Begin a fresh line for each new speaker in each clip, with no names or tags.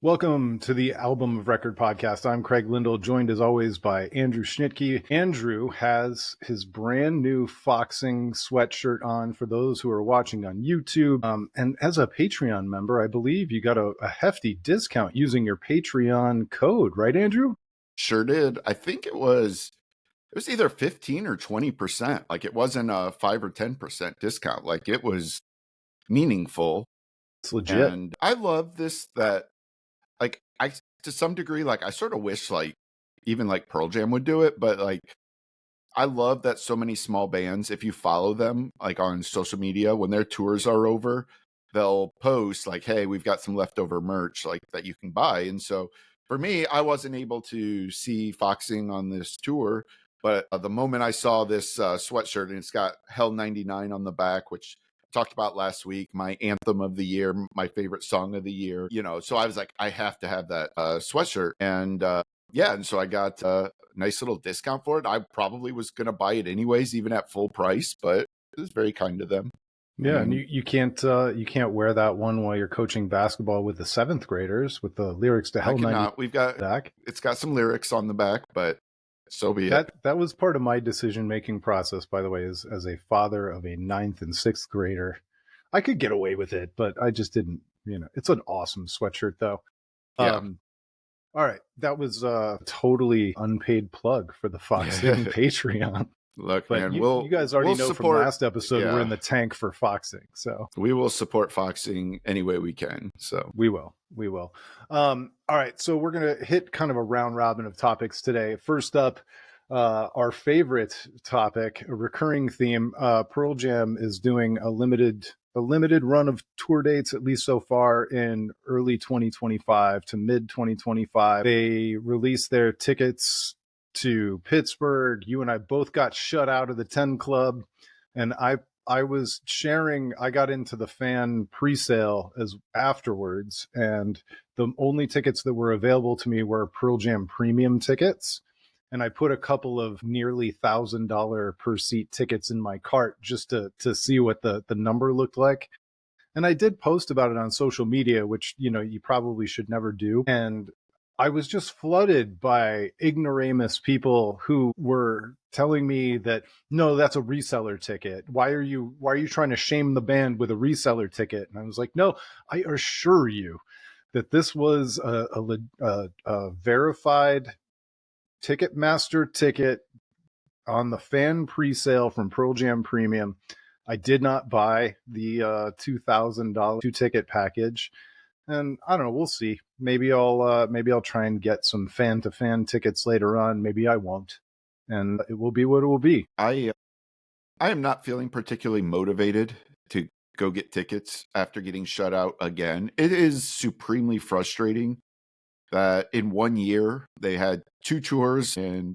Welcome to the Album of Record podcast. I'm Craig Lindell, joined as always by Andrew Schnitke. Andrew has his brand new Foxing sweatshirt on for those who are watching on YouTube. And as a Patreon member, I believe you got a hefty discount using your Patreon code, right, Andrew?
Sure did. I think it was either 15 or 20%. Like it wasn't a 5 or 10% discount. Like it was meaningful.
It's legit.
And I love this that like I to some degree like I sort of wish like even like Pearl Jam would do it, but like I love that so many small bands, if you follow them like on social media, when their tours are over, they'll post like, hey, we've got some leftover merch like that you can buy. And so for me, I wasn't able to see Foxing on this tour, but the moment I saw this sweatshirt and it's got Hell 99 on the back, which I talked about last week, my anthem of the year, my favorite song of the year, so I was like, I have to have that sweatshirt. And yeah, and so I got a nice little discount for it. I probably was going to buy it anyways, even at full price, but it was very kind of them.
Yeah, and you can't wear that one while you're coaching basketball with the seventh graders with the lyrics to
I
Hell 90
cannot. We've got
back.
it's got some lyrics on the back, but so be it.
That was part of my decision-making process, by the way, as a father of a ninth and sixth grader. I could get away with it, but I just didn't, it's an awesome sweatshirt though.
Yeah.
All right. That was a totally unpaid plug for the Foxing Patreon.
Look,
But
man,
you guys already know
support,
from last episode we're in the tank for Foxing, so
we will support Foxing any way we can. So
we will. All right, so we're gonna hit kind of a round robin of topics today. First up, our favorite topic, a recurring theme. Pearl Jam is doing a limited run of tour dates, at least so far, in early 2025 to mid 2025. They released their tickets to Pittsburgh. You and I both got shut out of the 10 Club, and I was sharing, I got into the fan presale as afterwards, and the only tickets that were available to me were Pearl Jam premium tickets. And I put a couple of nearly $1,000 per seat tickets in my cart just to see what the number looked like. And I did post about it on social media, which, you probably should never do. And I was just flooded by ignoramus people who were telling me that, no, that's a reseller ticket. Why are you trying to shame the band with a reseller ticket? And I was like, no, I assure you that this was a verified Ticketmaster ticket on the fan presale from Pearl Jam Premium. I did not buy the $2,000 two-ticket package. And I don't know, we'll see. Maybe I'll try and get some fan to fan tickets later on. Maybe I won't. And it will be what it will be.
I am not feeling particularly motivated to go get tickets after getting shut out again. It is supremely frustrating that in 1 year they had 2 tours and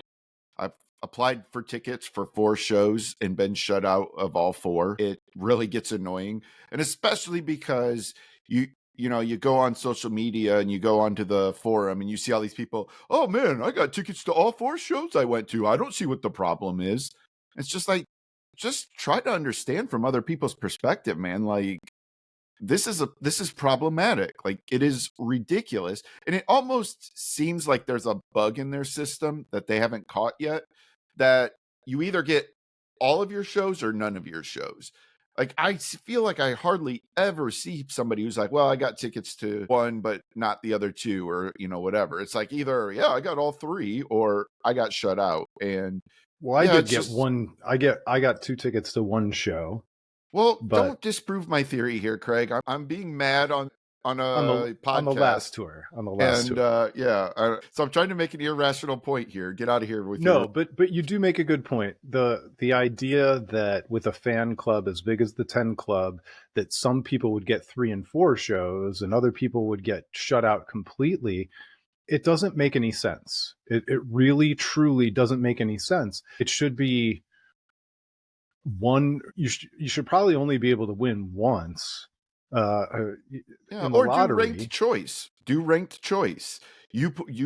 I've applied for tickets for 4 shows and been shut out of all 4. It really gets annoying. And especially because you go on social media and you go onto the forum and you see all these people, oh man, I got tickets to all 4 shows I went to. I don't see what the problem is. It's just like, just try to understand from other people's perspective, man. Like this is problematic. Like it is ridiculous. And it almost seems like there's a bug in their system that they haven't caught yet, that you either get all of your shows or none of your shows. Like I feel like I hardly ever see somebody who's like, well, I got tickets to one, but not the other 2, or, whatever. It's like either, yeah, I got all 3 or I got shut out. And
well, I did get one. I got 2 tickets to one show.
Well, don't disprove my theory here, Craig. I'm being mad on a podcast.
On the last tour.
So I'm trying to make an irrational point here. Get out of here with
but you do make a good point. The idea that with a fan club as big as the 10 Club, that some people would get 3 and 4 shows and other people would get shut out completely, it doesn't make any sense. It really, truly doesn't make any sense. It should be one. You should probably only be able to win once.
Or do ranked choice. You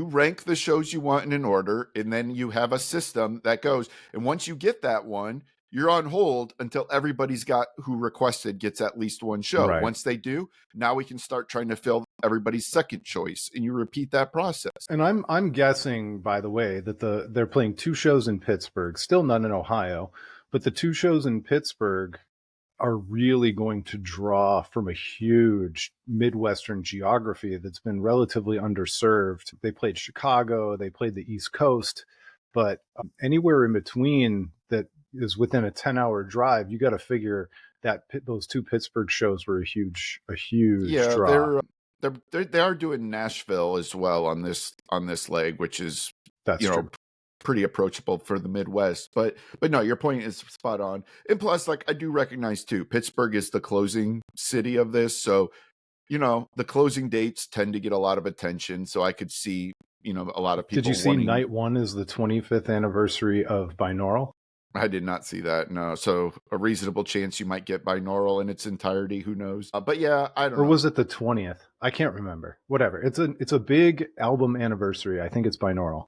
rank the shows you want in an order, and then you have a system that goes. And once you get that one, you're on hold until everybody's got who requested gets at least one show.
Right.
Once they do, now we can start trying to fill everybody's second choice, and you repeat that process.
And I'm guessing, by the way, that they're playing 2 shows in Pittsburgh, still none in Ohio, but the 2 shows in Pittsburgh are really going to draw from a huge Midwestern geography that's been relatively underserved. They played Chicago, they played the East Coast, but anywhere in between that is within a 10-hour drive, you got to figure that those 2 Pittsburgh shows were a huge
Yeah,
draw.
they are doing Nashville as well on this leg, which is,
That's true.
pretty approachable for the Midwest. But no, your point is spot on. And plus, like, I do recognize too, Pittsburgh is the closing city of this, so the closing dates tend to get a lot of attention. So I could see a lot of people.
Did you see
wanting.
night 1 is the 25th anniversary of Binaural?
I did not see that. No, so a reasonable chance you might get Binaural in its entirety. Who knows? But yeah, I don't know.
Or was it the 20th? I can't remember. Whatever. It's a big album anniversary. I think it's Binaural.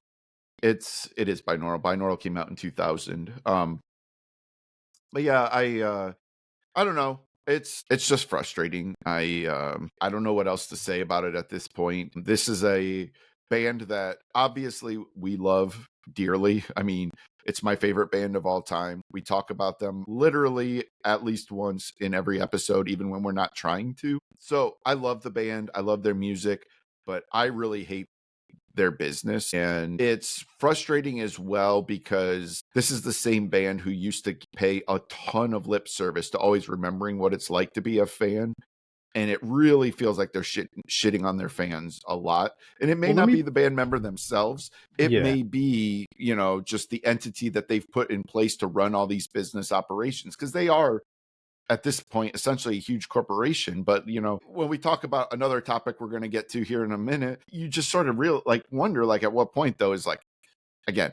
It is Binaural. Binaural came out in 2000. But yeah, I don't know. It's just frustrating. I don't know what else to say about it at this point. This is a band that obviously we love dearly. I mean, it's my favorite band of all time. We talk about them literally at least once in every episode, even when we're not trying to. So I love the band. I love their music, but I really hate their business. And it's frustrating as well because this is the same band who used to pay a ton of lip service to always remembering what it's like to be a fan. And it really feels like they're shitting on their fans a lot. And it may not be the band member themselves. It may be, just the entity that they've put in place to run all these business operations, because they are, at this point, essentially a huge corporation. But, when we talk about another topic we're going to get to here in a minute, you just sort of wonder, at what point, though, is again,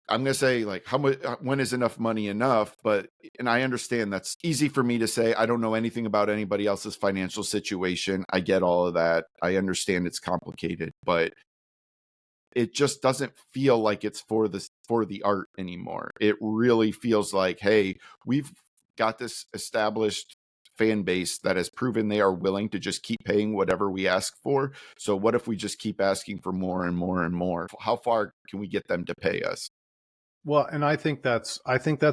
I'm going to say, how much, when is enough money enough? And I understand that's easy for me to say. I don't know anything about anybody else's financial situation. I get all of that. I understand it's complicated, but it just doesn't feel like it's for the art anymore. It really feels like, hey, we've got this established fan base that has proven they are willing to just keep paying whatever we ask for. So what if we just keep asking for more and more and more? How far can we get them to pay us?
Well, and I think that's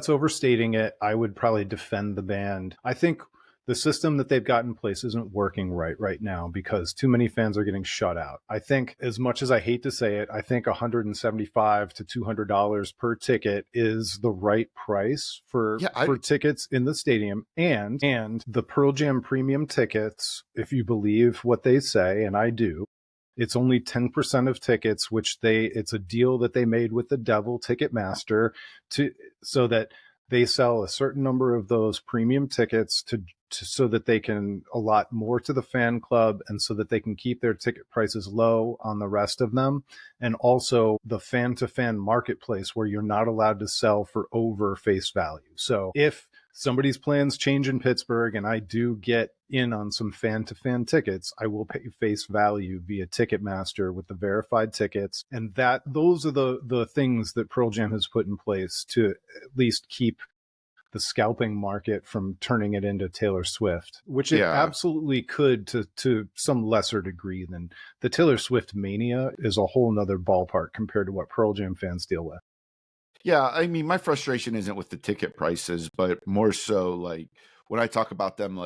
overstating it. I would probably defend the band. I think the system that they've got in place isn't working right now because too many fans are getting shut out. I think, as much as I hate to say it, I think $175 to $200 per ticket is the right price for tickets in the stadium. And the Pearl Jam premium tickets, if you believe what they say, and I do, it's only 10% of tickets, which it's a deal that they made with the devil Ticketmaster so that they sell a certain number of those premium tickets so that they can allot more to the fan club and so that they can keep their ticket prices low on the rest of them. And also the fan to fan marketplace where you're not allowed to sell for over face value. So if somebody's plans change in Pittsburgh and I do get in on some fan-to-fan tickets, I will pay face value via Ticketmaster with the verified tickets. And those are the things that Pearl Jam has put in place to at least keep the scalping market from turning it into Taylor Swift, which it absolutely could to some lesser degree than the Taylor Swift mania is a whole nother ballpark compared to what Pearl Jam fans deal with.
Yeah, I mean, my frustration isn't with the ticket prices, but more so when I talk about them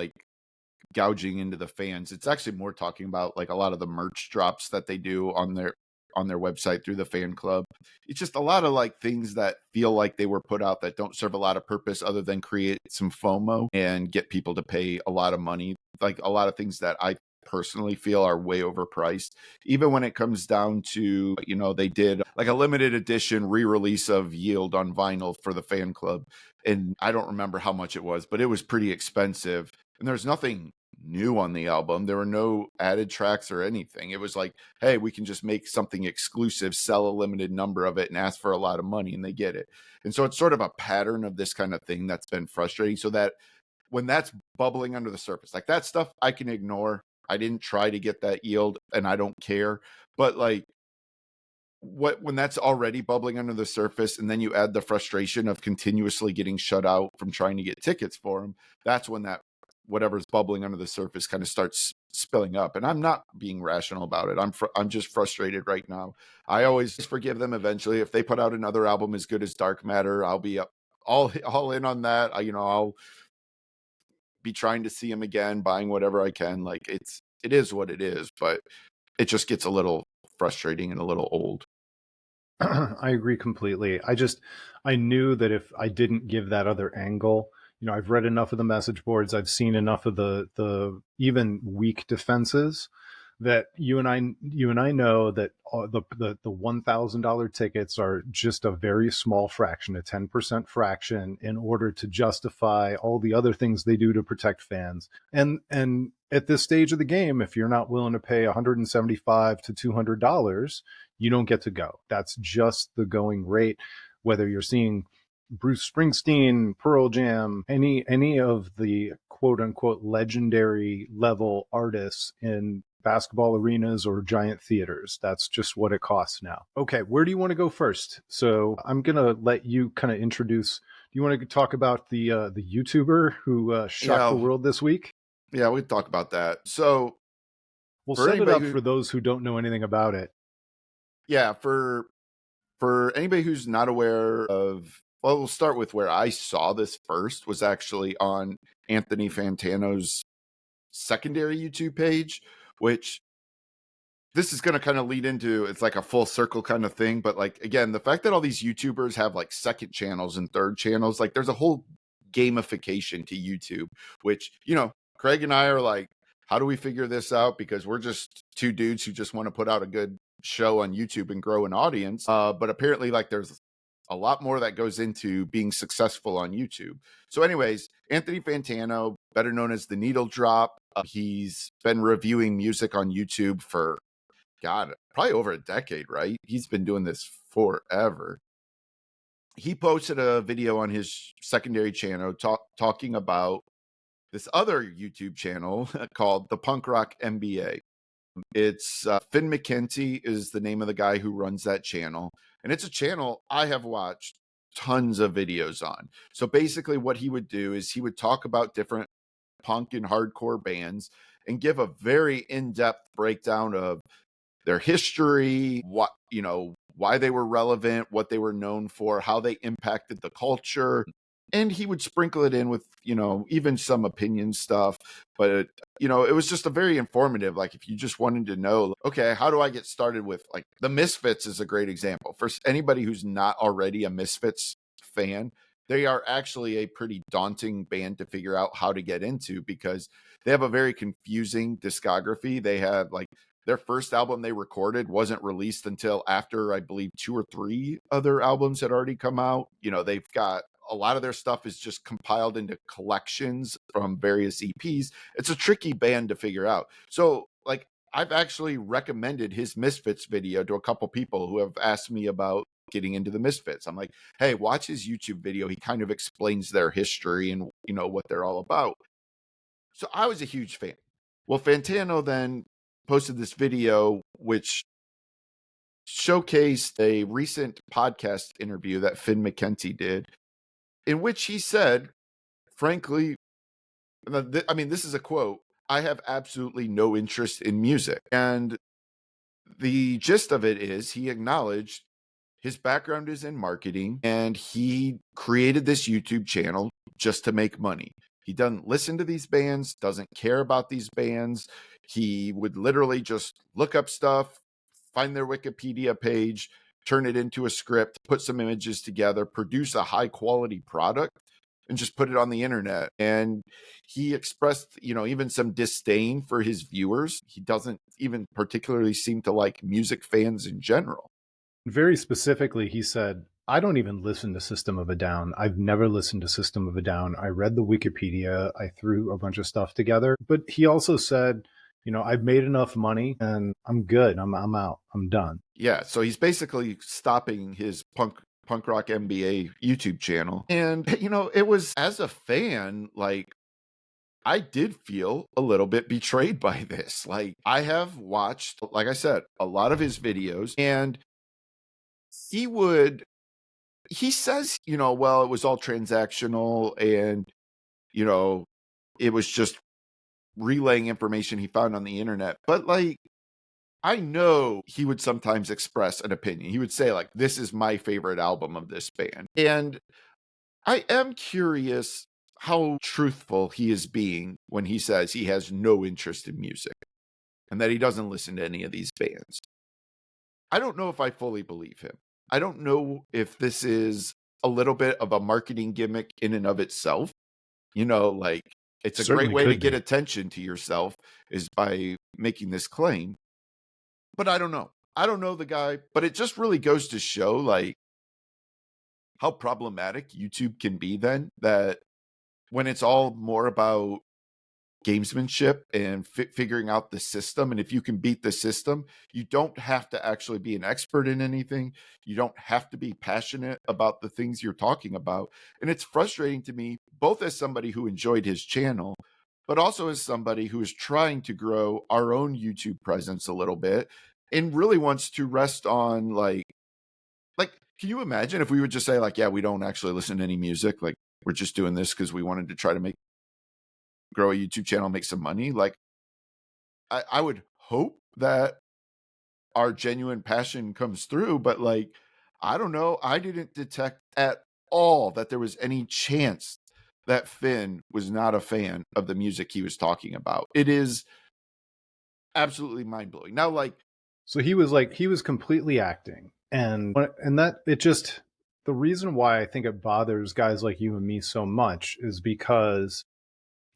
gouging into the fans, it's actually more talking about a lot of the merch drops that they do on their website through the fan club. It's just a lot of things that feel like they were put out that don't serve a lot of purpose other than create some FOMO and get people to pay a lot of money. A lot of things that I personally feel are way overpriced. Even when it comes down to, they did a limited edition re-release of Yield on vinyl for the fan club. And I don't remember how much it was, but it was pretty expensive. And there's nothing new on the album. There were no added tracks or anything. It was hey, we can just make something exclusive, sell a limited number of it and ask for a lot of money, and they get it. And so it's sort of a pattern of this kind of thing that's been frustrating, so that when that's bubbling under the surface, that stuff I can ignore. I didn't try to get that Yield and I don't care. But when that's already bubbling under the surface, and then you add the frustration of continuously getting shut out from trying to get tickets for them, that's when that whatever's bubbling under the surface kind of starts spilling up. And I'm not being rational about it. I'm just frustrated right now. I always forgive them eventually. If they put out another album as good as Dark Matter, I'll be up all in on that. I'll be trying to see him again, buying whatever I can. Like it is what it is, but it just gets a little frustrating and a little old.
I agree completely. I knew that if I didn't give that other angle, I've read enough of the message boards, I've seen enough of the even weak defenses that you and I know that the $1,000 tickets are just a very small fraction, a 10% fraction, in order to justify all the other things they do to protect fans. And at this stage of the game, if you're not willing to pay $175 to $200, you don't get to go. That's just the going rate. Whether you're seeing Bruce Springsteen, Pearl Jam, any of the quote unquote legendary level artists in basketball arenas or giant theaters. That's just what it costs now. Okay, where do you want to go first? So I'm gonna let you kind of introduce. Do you want to talk about the YouTuber who shocked the world this week?
Yeah, we talk about that. So
we'll set it up for those who don't know anything about it.
Yeah, for anybody who's not aware of, well, we'll start with where I saw this first was actually on Anthony Fantano's secondary YouTube page, which this is going to kind of lead into, it's like a full circle kind of thing. But like, again, the fact that all these YouTubers have like second channels and third channels, like there's a whole gamification to YouTube, which, Craig and I are like, how do we figure this out? Because we're just two dudes who just want to put out a good show on YouTube and grow an audience. But apparently, like, there's a lot more that goes into being successful on YouTube. So anyways, Anthony Fantano, better known as the Needle Drop, he's been reviewing music on YouTube for, God, probably over a decade, right? He's been doing this forever. He posted a video on his secondary channel talking about this other YouTube channel called the Punk Rock MBA. It's Finn McKenty is the name of the guy who runs that channel. And it's a channel I have watched tons of videos on. So basically what he would do is he would talk about different punk and hardcore bands and give a very in-depth breakdown of their history, why they were relevant, what they were known for, how they impacted the culture. And he would sprinkle it in with, even some opinion stuff. But, it was just a very informative, like if you just wanted to know, okay, how do I get started with, like, the Misfits is a great example. For anybody who's not already a Misfits fan, they are actually a pretty daunting band to figure out how to get into because they have a very confusing discography. They had like their first album they recorded wasn't released until after, I believe, 2 or 3 other albums had already come out. They've got a lot of their stuff is just compiled into collections from various EPs. It's a tricky band to figure out. So, like, I've actually recommended his Misfits video to a couple people who have asked me about getting into the Misfits. I'm like, hey, watch his YouTube video. He kind of explains their history and, what they're all about. So I was a huge fan. Well, Fantano then posted this video, which showcased a recent podcast interview that Finn McKenty did, in which he said, frankly, this is a quote, I have absolutely no interest in music. And the gist of it is he acknowledged his background is in marketing and he created this YouTube channel just to make money. He doesn't listen to these bands, doesn't care about these bands. He would literally just look up stuff, find their Wikipedia page, turn it into a script, put some images together, produce a high quality product, and just put it on the internet. And he expressed, even some disdain for his viewers. He doesn't even particularly seem to like music fans in general.
Very specifically, he said, I don't even listen to System of a Down. I've never listened to System of a Down. I read the Wikipedia. I threw a bunch of stuff together. But he also said, I've made enough money and I'm good. I'm out. I'm done.
Yeah. So he's basically stopping his punk rock MBA YouTube channel. And, it was, as a fan, like, I did feel a little bit betrayed by this. Like, I have watched, like I said, a lot of his videos, and he says, well, it was all transactional and, you know, it was just relaying information he found on the internet. But like, I know he would sometimes express an opinion. He would say, like, this is my favorite album of this band. And I am curious how truthful he is being when he says he has no interest in music and that he doesn't listen to any of these bands. I don't know if I fully believe him. I don't know if this is a little bit of a marketing gimmick in and of itself. Like, it's a great
Certainly
way to
could
get
be.
attention to yourself is by making this claim. But I don't know. I don't know the guy, but it just really goes to show like how problematic YouTube can be then, that when it's all more about gamesmanship and figuring out the system. And if you can beat the system, you don't have to actually be an expert in anything. You don't have to be passionate about the things you're talking about. And it's frustrating to me, both as somebody who enjoyed his channel, but also as somebody who is trying to grow our own YouTube presence a little bit and really wants to rest on like, can you imagine if we would just say like, yeah, we don't actually listen to any music. Like, we're just doing this because we wanted to try to grow a YouTube channel, make some money. Like, I would hope that our genuine passion comes through, but like, I don't know. I didn't detect at all that there was any chance that Finn was not a fan of the music he was talking about. It is absolutely mind blowing. Now, like,
So he was completely acting, and that it just the reason why I think it bothers guys like you and me so much is because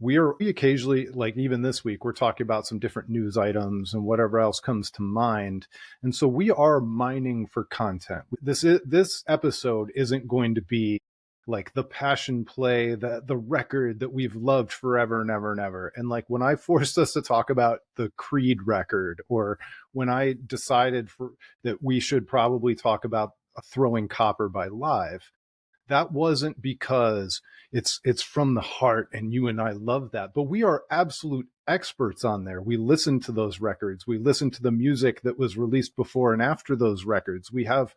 we occasionally, like even this week, we're talking about some different news items and whatever else comes to mind, and so we are mining for content. This episode isn't going to be like the passion play, the record that we've loved forever and ever and ever. And like when I forced us to talk about the Creed record, or when I decided that we should probably talk about Throwing Copper by Live, that wasn't because it's from the heart and you and I love that, but we are absolute experts on there. We listen to those records, we listen to the music that was released before and after those records. We have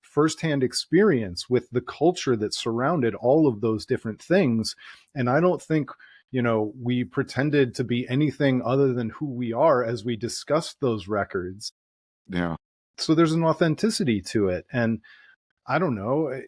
firsthand experience with the culture that surrounded all of those different things. And I don't think we pretended to be anything other than who we are as we discussed those records.
yeah,
So there's an authenticity to it. And I don't know,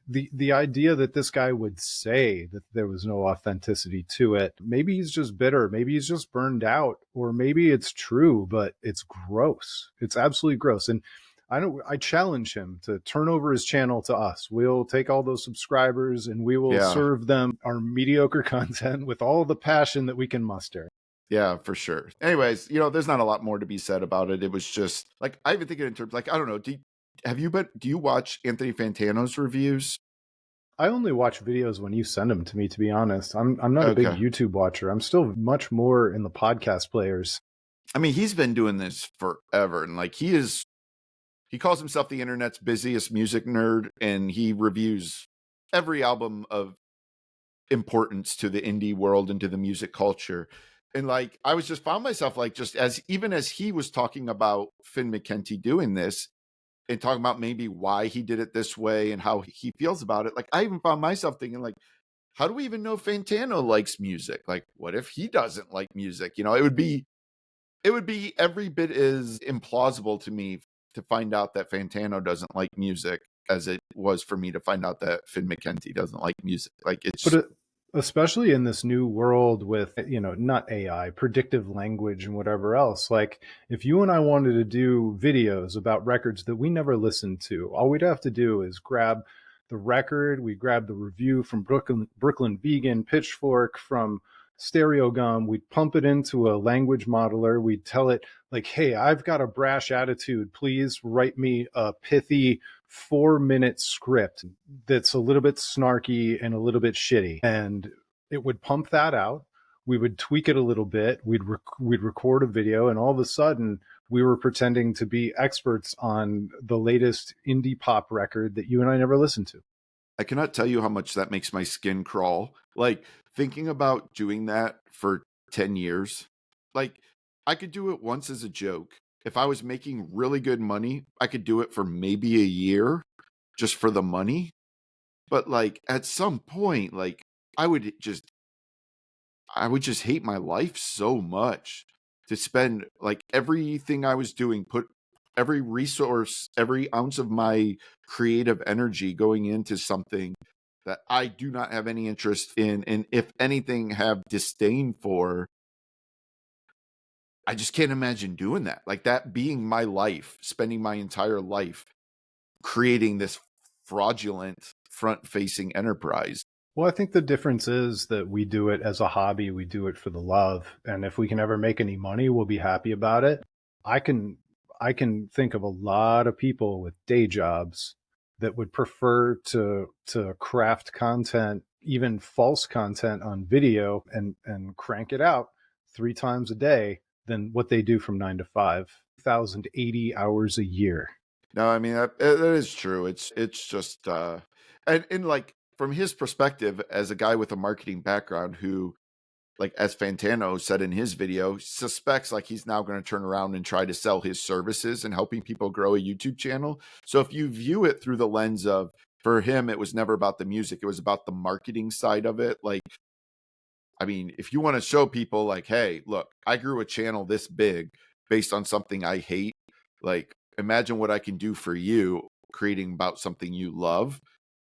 the idea that this guy would say that there was no authenticity to it, maybe he's just bitter, maybe he's just burned out, or maybe it's true, but it's gross. It's absolutely gross. And I challenge him to turn over his channel to us. We'll take all those subscribers and we will
yeah,
serve them our mediocre content with all the passion that we can muster.
yeah, for sure. Anyways, there's not a lot more to be said about it. It was just like, I even think in terms, like, I don't know. Do you watch Anthony Fantano's reviews?
I only watch videos when you send them to me, to be honest. I'm not a big
Okay.
YouTube watcher. I'm still much more in the podcast players.
I mean, he's been doing this forever, and like, he calls himself the internet's busiest music nerd, and he reviews every album of importance to the indie world and to the music culture. And like, I was just found myself like, just even as he was talking about Finn McKenty doing this and talking about maybe why he did it this way and how he feels about it, like, I even found myself thinking like, how do we even know Fantano likes music? Like, what if he doesn't like music? It would be every bit as implausible to me to find out that Fantano doesn't like music as it was for me to find out that Finn McKenty doesn't like music. Like, it's,
But especially in this new world with, not AI, predictive language and whatever else, like if you and I wanted to do videos about records that we never listened to, all we'd have to do is grab the record, we grab the review from Brooklyn Vegan, Pitchfork, from Stereo Gum, we'd pump it into a language modeler, we'd tell it like, hey, I've got a brash attitude, please write me a pithy 4-minute script that's a little bit snarky and a little bit shitty, and it would pump that out. We would tweak it a little bit. We'd record a video, and all of a sudden, we were pretending to be experts on the latest indie pop record that you and I never listened to.
I cannot tell you how much that makes my skin crawl. Like, thinking about doing that for 10 years, like, I could do it once as a joke if I was making really good money, I could do it for maybe a year just for the money. But like at some point, like I would just I would just hate my life so much to spend like everything I was doing, put every resource, every ounce of my creative energy going into something that I do not have any interest in, and if anything, have disdain for. I just can't imagine doing that. Like that being my life, spending my entire life creating this fraudulent front facing enterprise.
Well, I think the difference is that we do it as a hobby, we do it for the love, and if we can ever make any money, we'll be happy about it. I can I can think of a lot of people with day jobs that would prefer to craft content, even false content on video and crank it out 3 times a day than what they do from 9 to 5, 1,080 hours a year.
No, I mean that is true. It's just and like from his perspective as a guy with a marketing background who, like as Fantano said in his video, suspects like he's now going to turn around and try to sell his services and helping people grow a YouTube channel. So if you view it through the lens of, for him it was never about the music, it was about the marketing side of it. Like, I mean, if you want to show people like, hey, look, I grew a channel this big based on something I hate, like imagine what I can do for you creating about something you love.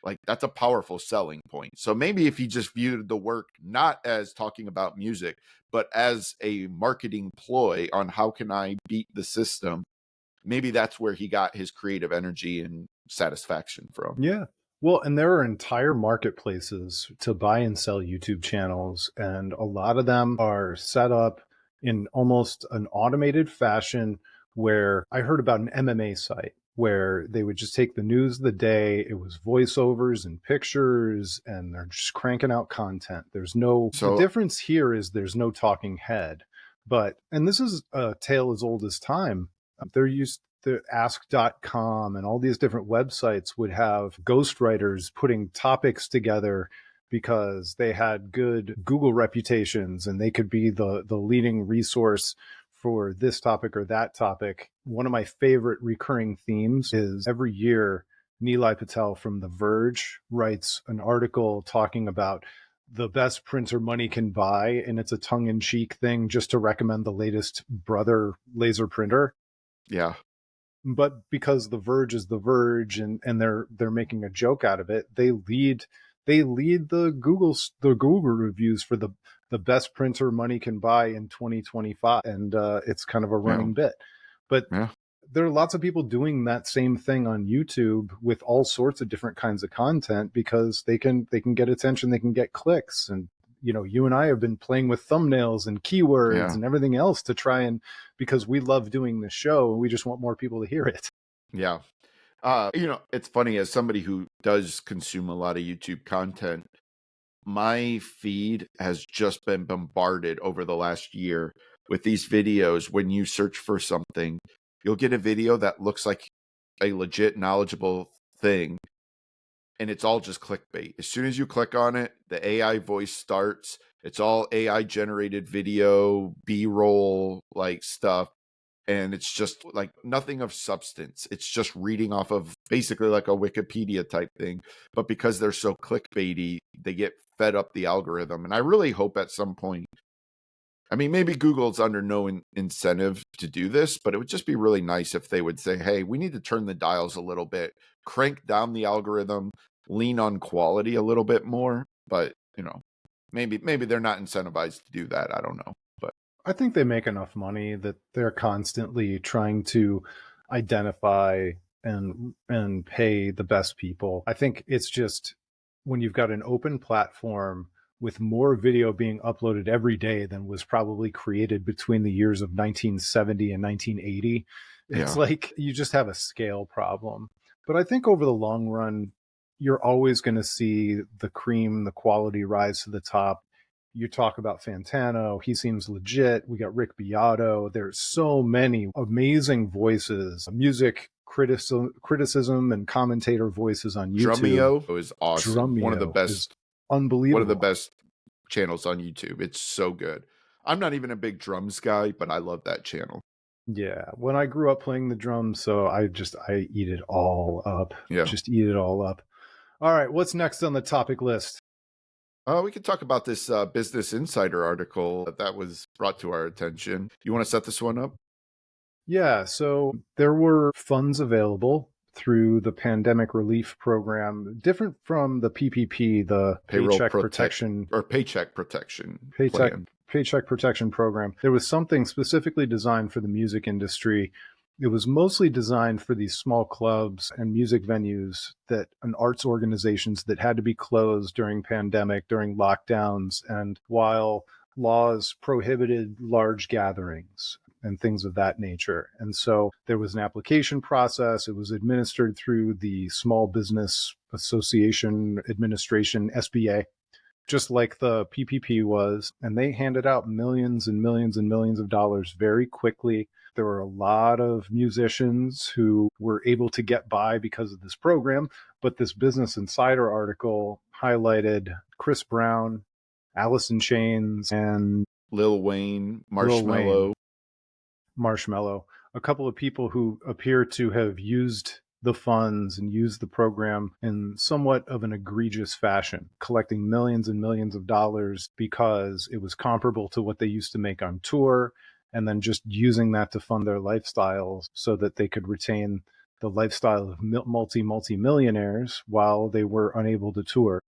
Like that's a powerful selling point. So maybe if he just viewed the work not as talking about music, but as a marketing ploy on how can I beat the system, maybe that's where he got his creative energy and satisfaction from.
Yeah. Well, and there are entire marketplaces to buy and sell YouTube channels, and a lot of them are set up in almost an automated fashion where I heard about an MMA site where they would just take the news of the day. It was voiceovers and pictures, and they're just cranking out content. The
So
difference here is there's no talking head. But, and this is a tale as old as time. There used the ask.com and all these different websites would have ghostwriters putting topics together because they had good Google reputations and they could be the leading resource for this topic or that topic. One of my favorite recurring themes is every year Nilay Patel from The Verge writes an article talking about the best printer money can buy, and it's a tongue-in-cheek thing just to recommend the latest Brother laser printer.
yeah,
But because The Verge is The Verge, and they're making a joke out of it, they lead the Google reviews for the best printer money can buy in 2025, and it's kind of a
yeah,
running bit. But
yeah,
there are lots of people doing that same thing on YouTube with all sorts of different kinds of content because they can get attention, they can get clicks, and you and I have been playing with thumbnails and keywords
yeah,
and everything else to try and, because we love doing the show and we just want more people to hear it.
yeah. It's funny as somebody who does consume a lot of YouTube content, my feed has just been bombarded over the last year with these videos. When you search for something, you'll get a video that looks like a legit knowledgeable thing, and it's all just clickbait. As soon as you click on it, the AI voice starts. It's all AI generated video, B-roll like stuff. And it's just like nothing of substance. It's just reading off of basically like a Wikipedia type thing. But because they're so clickbaity, they get fed up the algorithm. And I really hope at some point, I mean, maybe Google's under no incentive to do this, but it would just be really nice if they would say, hey, we need to turn the dials a little bit, crank down the algorithm, lean on quality a little bit more. But, maybe they're not incentivized to do that. I don't know. But
I think they make enough money that they're constantly trying to identify and pay the best people. I think it's just when you've got an open platform with more video being uploaded every day than was probably created between the years of 1970 and 1980, it's
yeah,
like you just have a scale problem. But I think over the long run, you're always going to see the cream, the quality rise to the top. You talk about Fantano, he seems legit. We got Rick Beato. There's so many amazing voices, music criticism and commentator voices on YouTube.
Drumeo is awesome.
Drumeo is
One of the
unbelievable.
best channels on YouTube. It's so good. I'm not even a big drums guy, but I love that channel.
Yeah, when I grew up playing the drums, so I eat it all up.
Yeah.
Just eat it all up. All right, what's next on the topic list?
We could talk about this Business Insider article that was brought to our attention. You want to set this one up?
Yeah, so there were funds available through the pandemic relief program, different from the PPP, the
Payroll protect or paycheck protection
paycheck
plan.
paycheck protection program. There was something specifically designed for the music industry. It was mostly designed for these small clubs and music venues that and arts organizations that had to be closed during pandemic, during lockdowns, and while laws prohibited large gatherings and things of that nature. And so there was an application process. It was administered through the Small Business Association Administration, SBA, just like the PPP was, and they handed out millions and millions and millions of dollars very quickly. There were a lot of musicians who were able to get by because of this program, but this Business Insider article highlighted Chris Brown, Alice in Chains, and
Lil Wayne,
Lil Wayne,
Marshmello.
Marshmello, a couple of people who appear to have used the funds and used the program in somewhat of an egregious fashion, collecting millions and millions of dollars because it was comparable to what they used to make on tour, and then just using that to fund their lifestyles so that they could retain the lifestyle of multi millionaires while they were unable to tour.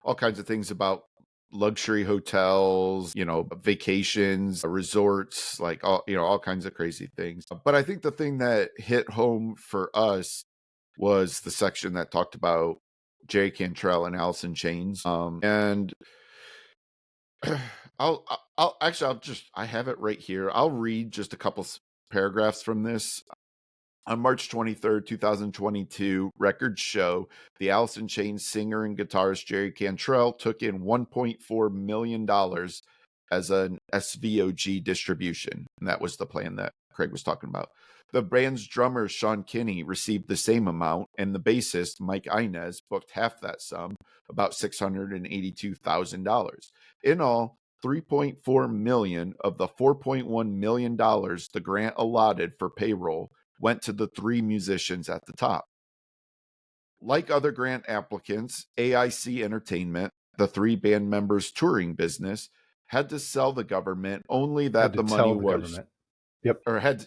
All kinds of things about luxury hotels, vacations, resorts, like all kinds of crazy things. But I think the thing that hit home for us was the section that talked about Jerry Cantrell and Alice in Chains. And I have it right here. I'll read just a couple paragraphs from this. On March 23rd, 2022, records show the Alice in Chains singer and guitarist Jerry Cantrell took in $1.4 million as an SVOG distribution. And that was the plan that Craig was talking about. The band's drummer, Sean Kinney, received the same amount, and the bassist, Mike Inez, booked half that sum, about $682,000. In all, 3.4 million of the 4.1 million dollars the grant allotted for payroll went to the three musicians at the top. Like other grant applicants, AIC Entertainment, the three band members' touring business, had to sell the government only that
Had to
the money
tell the
was
government. Yep.
or had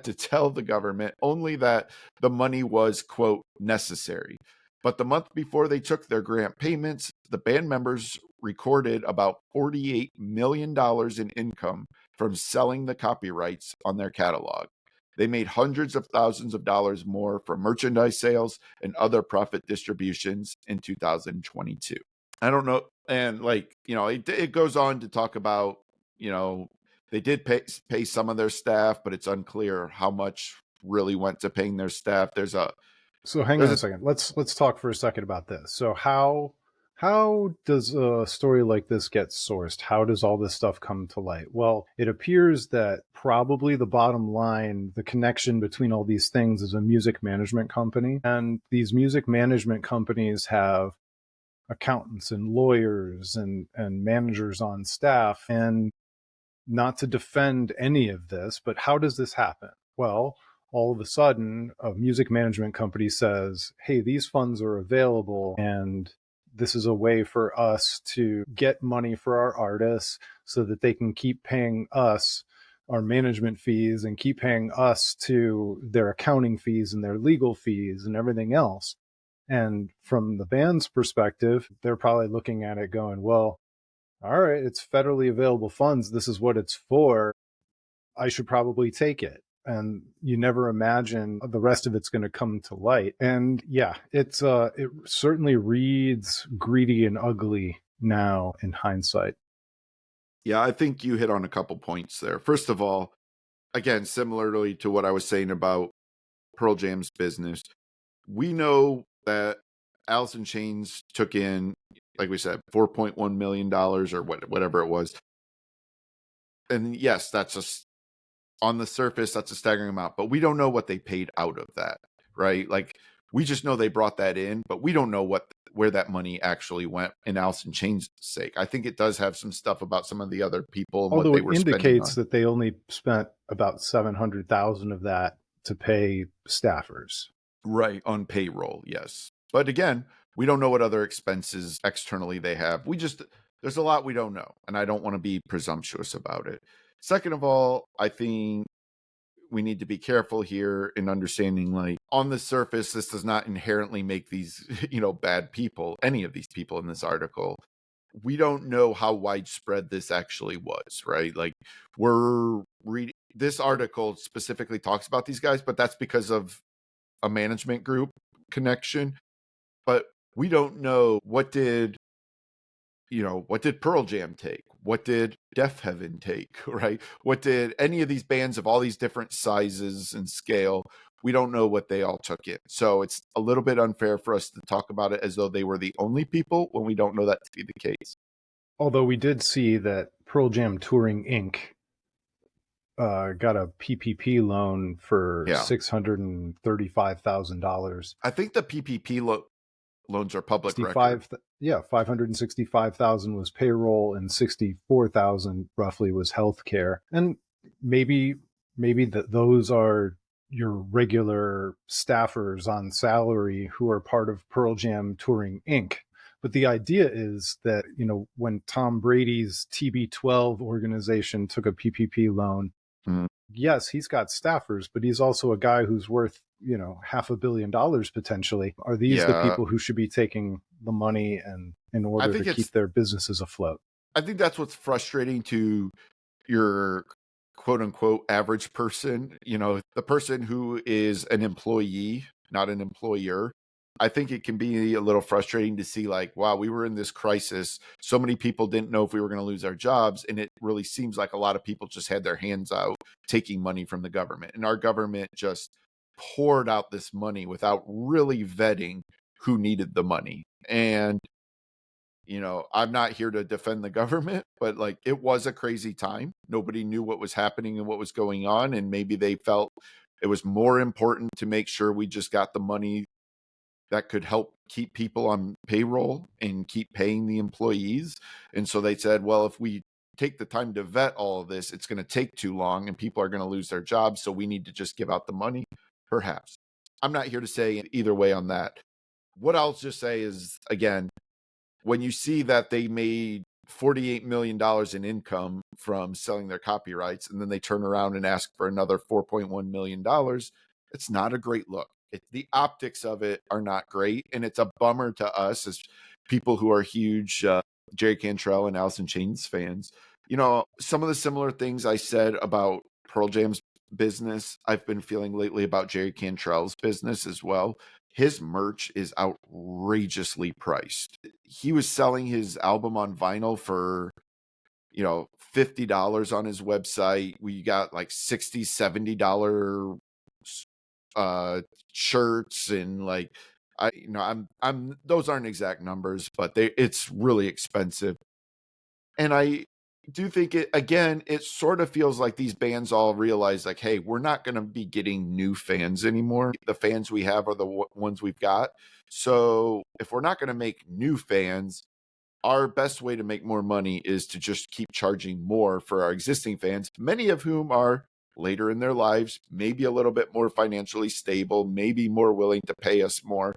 to tell the government only that the money was, quote, necessary. But the month before they took their grant payments, the band members recorded about $48 million in income from selling the copyrights on their catalog. They made hundreds of thousands of dollars more from merchandise sales and other profit distributions in 2022. I don't know. And it goes on to talk about, they did pay some of their staff, but it's unclear how much really went to paying their staff.
So hang on a second. Let's talk for a second about this. So how does a story like this get sourced? How does all this stuff come to light? Well, it appears that probably the bottom line, the connection between all these things is a music management company. And these music management companies have accountants and lawyers and managers on staff. And not to defend any of this, but how does this happen? Well, all of a sudden, a music management company says, hey, these funds are available, and this is a way for us to get money for our artists so that they can keep paying us our management fees and keep paying us to their accounting fees and their legal fees and everything else. And from the band's perspective, they're probably looking at it going, well, all right, it's federally available funds. This is what it's for. I should probably take it. And you never imagine the rest of it's going to come to light. And yeah, it certainly reads greedy and ugly now in hindsight.
Yeah, I think you hit on a couple points there. First of all, again, similarly to what I was saying about Pearl Jam's business, we know that Alice in Chains took in, like we said, $4.1 million or whatever it was. And yes, on the surface, that's a staggering amount, but we don't know what they paid out of that, right? Like, we just know they brought that in, but we don't know what where that money actually went in Alice in Chains' sake. I think it does have some stuff about some of the other people and what
Although
they
it
were spending
indicates
on.
that they only spent about 700,000 of that to pay staffers.
Right, on payroll, yes. But again, we don't know what other expenses externally they have. There's a lot we don't know, and I don't want to be presumptuous about it. Second of all, I think we need to be careful here in understanding, like, on the surface, this does not inherently make these, bad people, any of these people in this article. We don't know how widespread this actually was, right? Like, we're reading this article specifically talks about these guys, but that's because of a management group connection. But we don't know what did Pearl Jam take? What did Death Heaven take? Right? What did any of these bands of all these different sizes and scale? We don't know what they all took in. So it's a little bit unfair for us to talk about it as though they were the only people when we don't know that to be the case.
Although we did see that Pearl Jam Touring Inc. Got a PPP loan for
Yeah.
$635,000.
I think the PPP loans are public record.
565,000 was payroll and 64,000 roughly was healthcare. And maybe those are your regular staffers on salary who are part of Pearl Jam Touring Inc. But the idea is that, when Tom Brady's TB12 organization took a PPP loan, yes, he's got staffers, but he's also a guy who's worth, $500 million potentially. Are these the people who should be taking the money and in order to keep their businesses afloat?
I think that's what's frustrating to your quote unquote average person, the person who is an employee, not an employer. I think it can be a little frustrating to see, like, wow, we were in this crisis. So many people didn't know if we were going to lose our jobs. And it really seems like a lot of people just had their hands out taking money from the government. And our government just poured out this money without really vetting who needed the money. And, I'm not here to defend the government, but like, it was a crazy time. Nobody knew what was happening and what was going on. And maybe they felt it was more important to make sure we just got the money that could help keep people on payroll and keep paying the employees. And so they said, well, if we take the time to vet all of this, it's going to take too long and people are going to lose their jobs. So we need to just give out the money. Perhaps. I'm not here to say either way on that. What I'll just say is, again, when you see that they made $48 million in income from selling their copyrights, and then they turn around and ask for another $4.1 million, it's not a great look. The optics of it are not great, and it's a bummer to us as people who are huge Jerry Cantrell and Alice in Chains fans. Some of the similar things I said about Pearl Jam's business, I've been feeling lately about Jerry Cantrell's business as well. His merch is outrageously priced. He was selling his album on vinyl for, $50 on his website. We got like $60, $70 shirts, and like, I'm those aren't exact numbers, but it's really expensive. And I do think it sort of feels like these bands all realize, like, hey, we're not going to be getting new fans anymore. The fans we have are the ones we've got. So if we're not going to make new fans, our best way to make more money is to just keep charging more for our existing fans, many of whom are later in their lives, maybe a little bit more financially stable, maybe more willing to pay us more.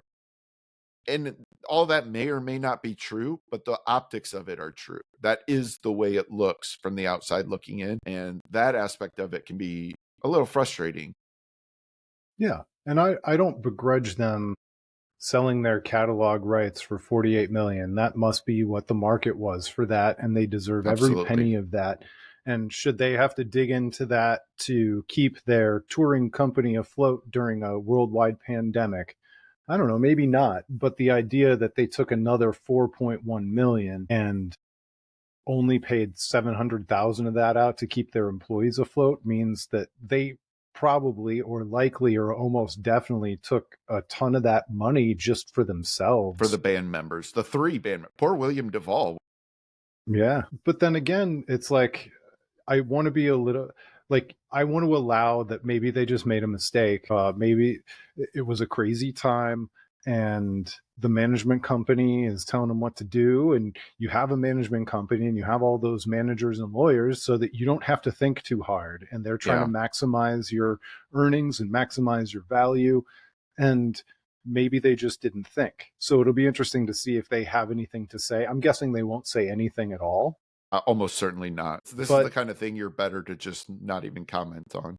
And all that may or may not be true, but the optics of it are true. That is the way it looks from the outside looking in. And that aspect of it can be a little frustrating.
Yeah. And I don't begrudge them selling their catalog rights for 48 million. That must be what the market was for that. And they deserve every penny of that. And should they have to dig into that to keep their touring company afloat during a worldwide pandemic? I don't know, maybe not. But the idea that they took another 4.1 million and only paid 700,000 of that out to keep their employees afloat means that they probably or likely or almost definitely took a ton of that money just for themselves.
For the band members, the three band members. Poor William Duvall.
Yeah. But then again, it's like, I want to be a little, like, I want to allow that maybe they just made a mistake. Maybe it was a crazy time and the management company is telling them what to do, and you have a management company and you have all those managers and lawyers so that you don't have to think too hard, and they're trying to maximize your earnings and maximize your value, and maybe they just didn't think. So it'll be interesting to see if they have anything to say. I'm guessing they won't say anything at all.
Almost certainly not. This is the kind of thing you're better to just not even comment on.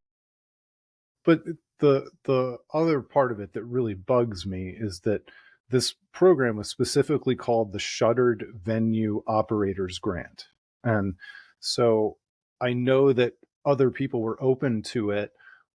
But the other part of it that really bugs me is that this program was specifically called the Shuttered Venue Operators Grant. And so I know that other people were open to it,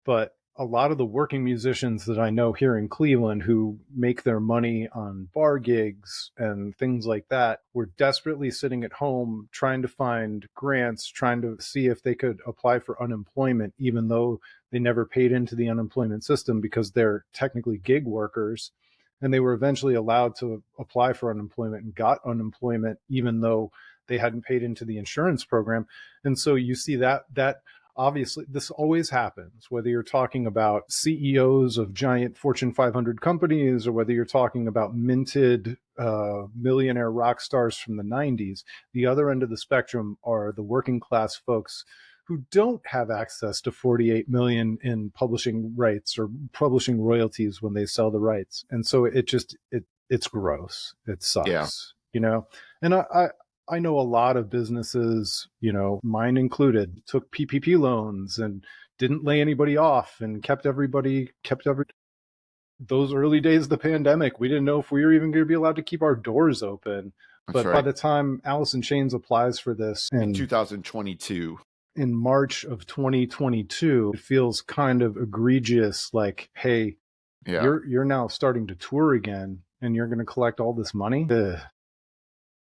but a lot of the working musicians that I know here in Cleveland who make their money on bar gigs and things like that were desperately sitting at home trying to find grants, trying to see if they could apply for unemployment, even though they never paid into the unemployment system because they're technically gig workers. And they were eventually allowed to apply for unemployment and got unemployment, even though they hadn't paid into the insurance program. And so you see that obviously this always happens, whether you're talking about CEOs of giant Fortune 500 companies or whether you're talking about minted millionaire rock stars from the 90s. The other end of the spectrum are the working class folks who don't have access to 48 million in publishing rights or publishing royalties when they sell the rights. And so it's gross. It sucks, you know? And I know a lot of businesses, you know, mine included, took PPP loans and didn't lay anybody off and kept those early days of the pandemic. We didn't know if we were even going to be allowed to keep our doors open. But by the time Alice in Chains applies for this
in 2022,
in March of 2022, it feels kind of egregious. Like, hey, you're now starting to tour again and you're going to collect all this money. Ugh.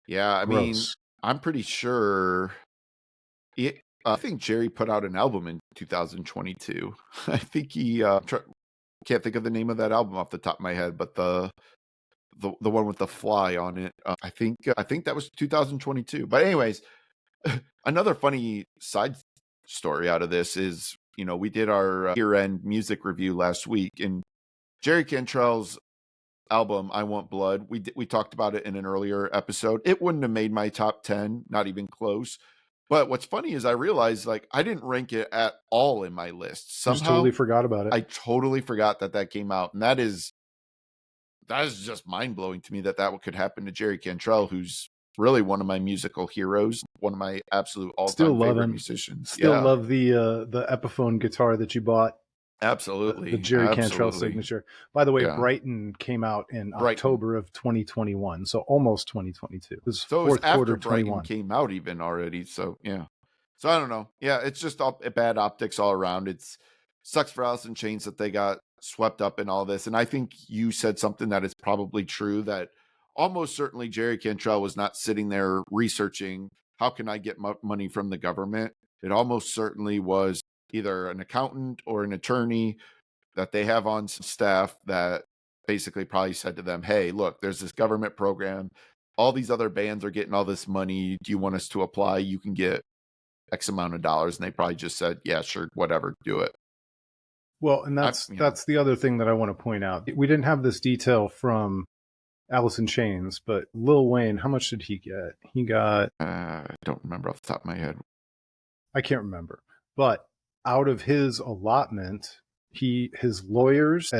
Yeah, I mean, I'm pretty sure. I think Jerry put out an album in 2022. I think he can't think of the name of that album off the top of my head, but the one with the fly on it. I think that was 2022. But anyways, another funny side story out of this is, you know, we did our year-end music review last week, and Jerry Cantrell's album I Want Blood, we talked about it in an earlier episode. It wouldn't have made my top 10, not even close. But what's funny is I realized, like, I didn't rank it at all in my list. Somehow,
just totally forgot about it.
I totally forgot that came out, and that is just mind-blowing to me that could happen to Jerry Cantrell, who's really one of my musical heroes, one of my absolute all-time favorite musicians.
Still love the Epiphone guitar that you bought.
Absolutely.
The Jerry Cantrell signature. By the way, Brighton came out in October of 2021, so almost 2022. It was fourth quarter 21.
Brighton came out even already, so yeah. So I don't know. Yeah, it's just bad optics all around. It's sucks for Alice in Chains that they got swept up in all this. And I think you said something that is probably true, that almost certainly Jerry Cantrell was not sitting there researching, how can I get money from the government? It almost certainly was either an accountant or an attorney that they have on staff that basically probably said to them, hey, look, there's this government program. All these other bands are getting all this money. Do you want us to apply? You can get X amount of dollars. And they probably just said, yeah, sure, whatever, do it.
Well, and that's the other thing that I want to point out. We didn't have this detail from Alice in Chains, but Lil Wayne, how much did he get? He got...
I don't remember off the top of my head.
I can't remember. But out of his allotment, his lawyers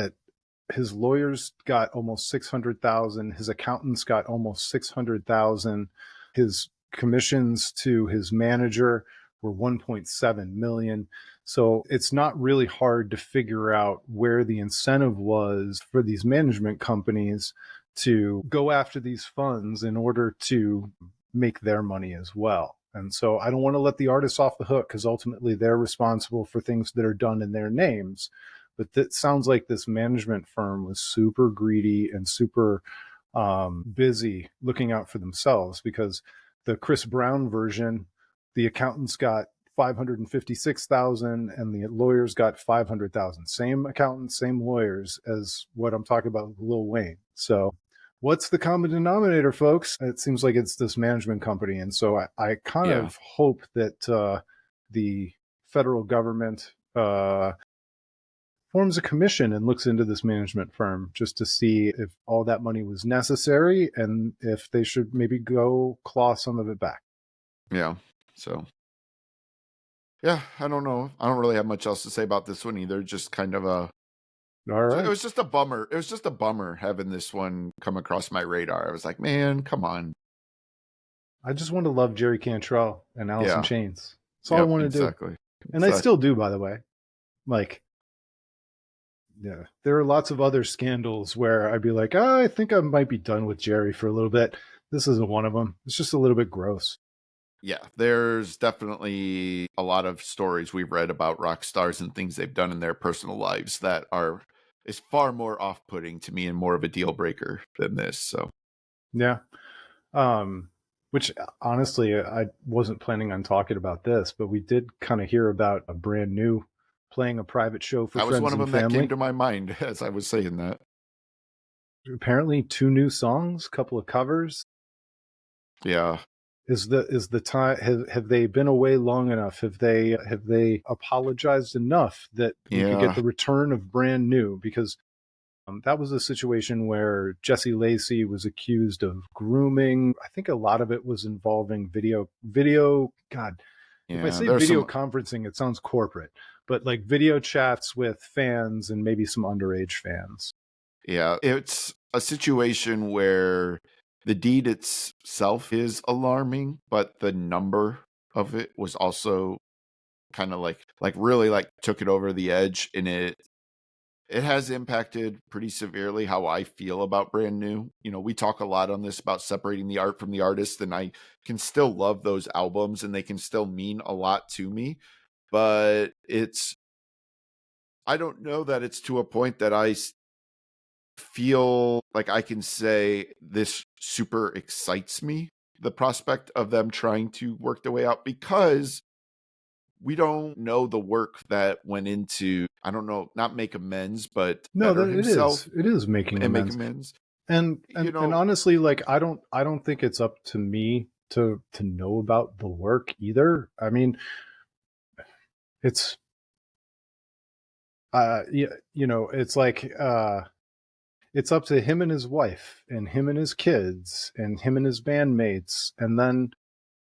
got almost $600,000. His accountants got almost $600,000. His commissions to his manager were $1.7 million. So it's not really hard to figure out where the incentive was for these management companies to go after these funds in order to make their money as well. And so I don't want to let the artists off the hook, because ultimately they're responsible for things that are done in their names. But it sounds like this management firm was super greedy and super busy looking out for themselves, because the Chris Brown version, the accountants got $556,000 and the lawyers got $500,000. Same accountants, same lawyers as what I'm talking about with Lil Wayne. So what's the common denominator, folks? It seems like it's this management company. And so I kind of hope that the federal government forms a commission and looks into this management firm just to see if all that money was necessary and if they should maybe go claw some of it back.
Yeah. So, yeah, I don't know. I don't really have much else to say about this one either. Just kind of a,
All
it
right.
was just a bummer. It was just a bummer having this one come across my radar. I was like, man, come on.
I just want to love Jerry Cantrell and Alice in
Yeah.
Chains. That's all I
Yep.
want to do.
Exactly.
And I
Exactly.
still do, by the way. Like, yeah, there are lots of other scandals where I'd be like, oh, I think I might be done with Jerry for a little bit. This isn't one of them. It's just a little bit gross.
Yeah, there's definitely a lot of stories we've read about rock stars and things they've done in their personal lives that is far more off-putting to me and more of a deal breaker than this. So
Yeah. Which honestly, I wasn't planning on talking about this, but we did kind of hear about a brand new playing a private show for
that was
friends
one of
and
them that came
family.
to my mind as I was saying that.
Apparently 2 new songs, couple of covers.
Yeah.
Is the time, have they been away long enough? Have they apologized enough that we could get
Yeah.
the return of brand new? Because that was a situation where Jesse Lacey was accused of grooming. I think a lot of it was involving video. God, if I
Yeah.
say
There's
video
some
conferencing, it sounds corporate, but like video chats with fans and maybe some underage fans.
Yeah, it's a situation where the deed itself is alarming, but the number of it was also kind of like really like took it over the edge, and it has impacted pretty severely how I feel about brand new. You know, we talk a lot on this about separating the art from the artist, and I can still love those albums and they can still mean a lot to me, but I don't know that it's to a point that feel like I can say this super excites me, the prospect of them trying to work their way out, because we don't know the work that went into, I don't know, not make amends, but
No,
better
that
himself
it is making
and make
amends.
amends.
And
You
and
know,
honestly, like I don't think it's up to me to know about the work either. I mean, it's it's like it's up to him and his wife and him and his kids and him and his bandmates, and then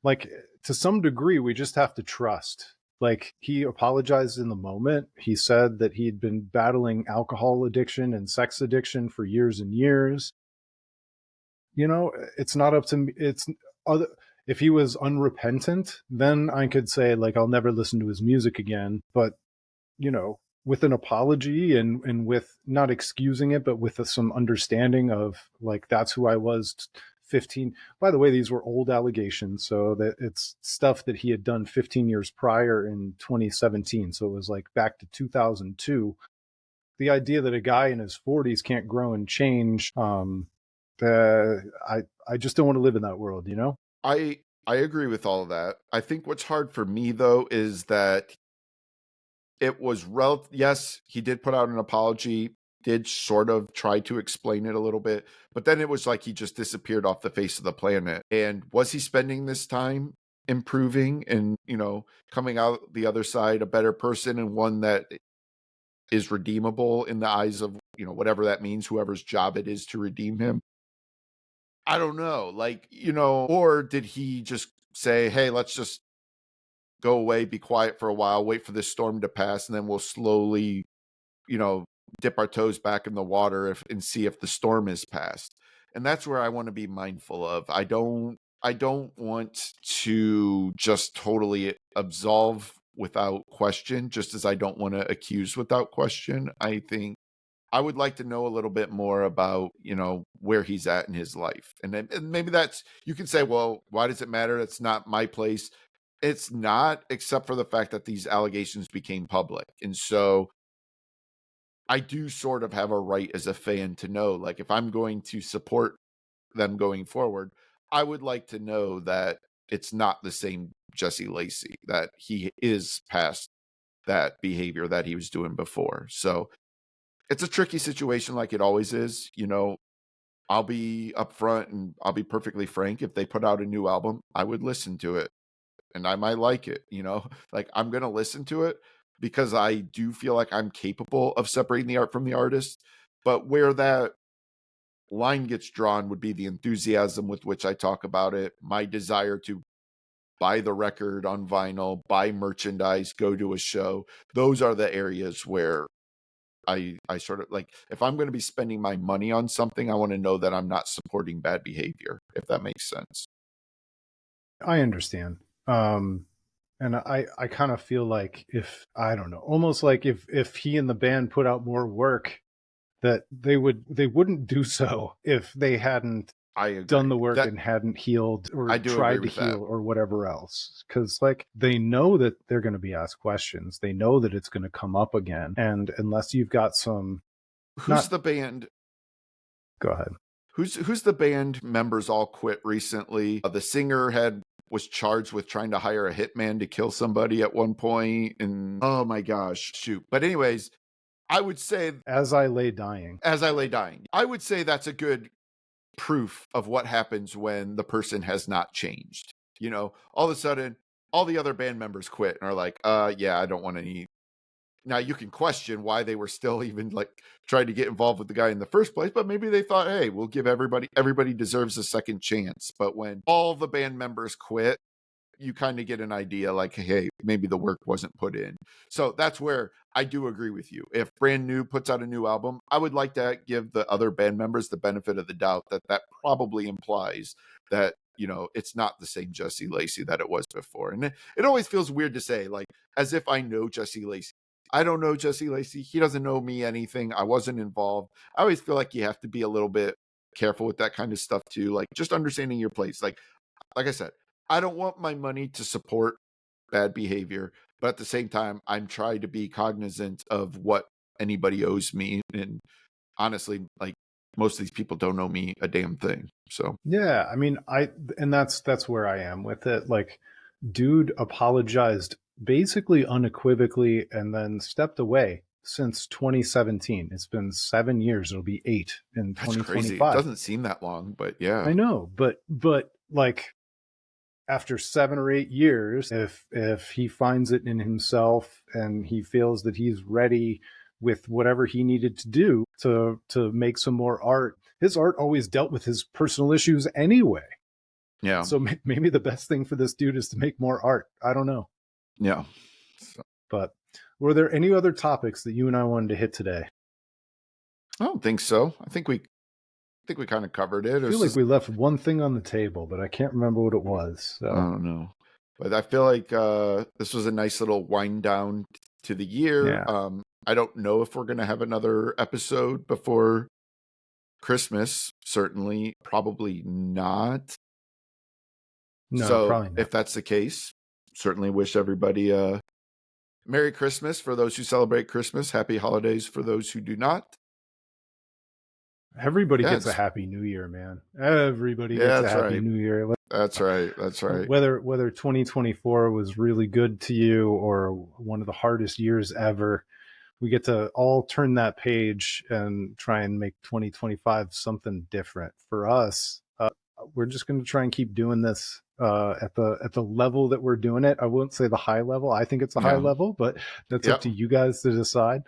like to some degree we just have to trust. Like he apologized in the moment. He said that he'd been battling alcohol addiction and sex addiction for years and years. It's not up to me. It's other. If he was unrepentant, then I could say like I'll never listen to his music again. But with an apology and with not excusing it, but with some understanding of like that's who I was 15. By the way, these were old allegations, so that it's stuff that he had done 15 years prior in 2017. So it was like back to 2002. The idea that a guy in his 40s can't grow and change, I just don't want to live in that world, you know?
I agree with all of that. I think what's hard for me though is that it was yes, he did put out an apology, did sort of try to explain it a little bit, but then it was like he just disappeared off the face of the planet. And was he spending this time improving and, coming out the other side a better person and one that is redeemable in the eyes of, whatever that means, whoever's job it is to redeem him? I don't know. Like, or did he just say, "Hey, let's just go away, be quiet for a while, wait for this storm to pass, and then we'll slowly, you know, dip our toes back in the water and see if the storm is past." And that's where I want to be mindful of. I don't want to just totally absolve without question, just as I don't want to accuse without question. I think I would like to know a little bit more about, where he's at in his life. And maybe that's, you can say, well, why does it matter? That's not my place. It's not, except for the fact that these allegations became public. And so I do sort of have a right as a fan to know, like, if I'm going to support them going forward, I would like to know that it's not the same Jesse Lacey, that he is past that behavior that he was doing before. So it's a tricky situation, like it always is. I'll be upfront and I'll be perfectly frank. If they put out a new album, I would listen to it and I might like it, like I'm going to listen to it, because I do feel like I'm capable of separating the art from the artist. But where that line gets drawn would be the enthusiasm with which I talk about it, my desire to buy the record on vinyl, buy merchandise, go to a show. Those are the areas where I sort of like, if I'm going to be spending my money on something, I want to know that I'm not supporting bad behavior, if that makes sense.
I understand. And I kind of feel like if, I don't know, almost like if he and the band put out more work, that they wouldn't do so if they hadn't
I agree.
done the work
That,
and hadn't healed or
I do
tried
agree
to
with
heal
that.
or whatever else. Because like they know that they're going to be asked questions. They know that it's going to come up again. And unless you've got some,
Who's the band?
Go ahead.
Who's the band members all quit recently? The singer was charged with trying to hire a hitman to kill somebody at one point, and oh my gosh, shoot. But anyways, I would say
As I Lay Dying.
As I Lay Dying, I would say that's a good proof of what happens when the person has not changed. You know, all of a sudden, all the other band members quit and are like, yeah, I don't want any. Now you can question why they were still even like trying to get involved with the guy in the first place, but maybe they thought, hey, we'll give everybody deserves a second chance. But when all the band members quit, you kind of get an idea like, hey, maybe the work wasn't put in. So that's where I do agree with you. If Brand New puts out a new album, I would like to give the other band members the benefit of the doubt that probably implies that, you know, it's not the same Jesse Lacey that it was before. And it always feels weird to say, like, as if I know Jesse Lacey. I don't know Jesse Lacey. He doesn't know me anything. I wasn't involved. I always feel like you have to be a little bit careful with that kind of stuff too. Like just understanding your place. Like I said, I don't want my money to support bad behavior, but at the same time, I'm trying to be cognizant of what anybody owes me. And honestly, like most of these people don't owe me a damn thing. So
yeah, I mean, and that's where I am with it. Like, dude apologized basically unequivocally and then stepped away since 2017. It's been 7 years. It'll be 8 in
that's crazy. It
2025.
doesn't seem that long, but yeah.
I know, but like after 7 or 8 years, if he finds it in himself and he feels that he's ready with whatever he needed to do to make some more art, his art always dealt with his personal issues anyway.
Yeah.
So maybe the best thing for this dude is to make more art. I don't know.
Yeah. So.
But were there any other topics that you and I wanted to hit today?
I don't think so. I think we kind of covered it.
I feel like we left one thing on the table, but I can't remember what it was. So.
I don't know. But I feel like this was a nice little wind down to the year.
Yeah.
I don't know if we're going to have another episode before Christmas. Certainly, probably not.
No,
so
probably not.
If that's the case, certainly wish everybody a Merry Christmas for those who celebrate Christmas. Happy holidays for those who do not.
Everybody gets a Happy New Year, man. Everybody gets a Happy New Year.
That's right. That's right.
Whether 2024 was really good to you or one of the hardest years ever, we get to all turn that page and try and make 2025 something different for us. We're just going to try and keep doing this at the level that we're doing it. I won't say the high level. I think it's a high level, but that's up to you guys to decide.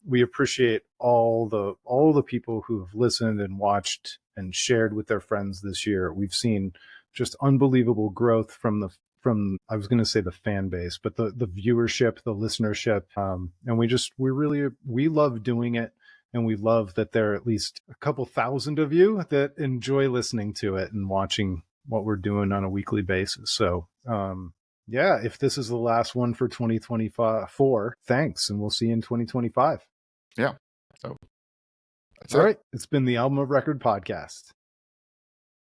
We appreciate all the people who have listened and watched and shared with their friends this year. We've seen just unbelievable growth from I was going to say the fan base, but the viewership, the listenership. And we love doing it. And we love that there are at least a couple thousand of you that enjoy listening to it and watching what we're doing on a weekly basis. So, yeah, if this is the last one for 2024, thanks. And we'll see you in 2025.
Yeah. So,
all right. It's been the Album of Record podcast.